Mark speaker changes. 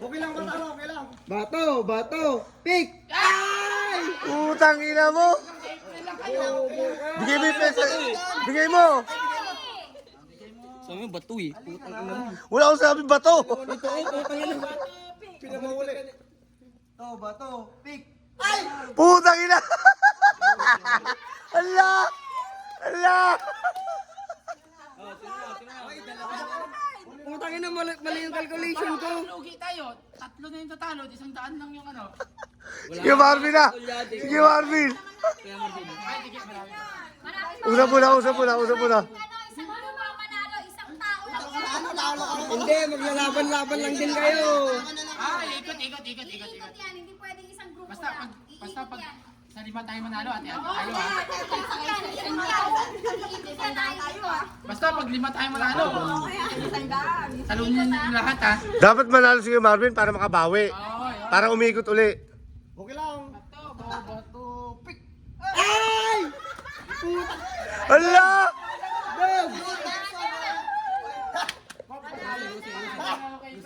Speaker 1: Okay lang, Bato, okay lang.
Speaker 2: Bato, pick!
Speaker 3: Ay!
Speaker 2: Utang ina mo! Bigay mo yung pesa. Bigay mo!
Speaker 4: Sabi mo, bato eh. Putang ina mo.
Speaker 2: Wala akong sabi bato!
Speaker 1: Pinamahuli.
Speaker 2: Bato, pick! Putang ina! Ala! Ala!
Speaker 3: Putang ina, mali yung calculation ko.
Speaker 5: Lugi tayo. 3 na yung tatalo. 100 lang yung ano.
Speaker 2: Sige Marvin na! Sige Marvin!
Speaker 5: Ay, tigil, marami.
Speaker 2: Usap mo na!
Speaker 6: Isang manalo, isang tao lang.
Speaker 3: Hindi, maglalaban-laban lang din kayo.
Speaker 5: Ikot.
Speaker 6: Ikot yan, hindi pwedeng isang grupo
Speaker 5: Basta
Speaker 6: lang.
Speaker 5: pag sa 5 tayo manalo, ate, tayo Basta pag 5 tayo manalo. Talon niyo yung lahat ha.
Speaker 2: Dapat manalo si Marvin para makabawi. Para umikot uli.
Speaker 1: Okay lang.
Speaker 2: Ala!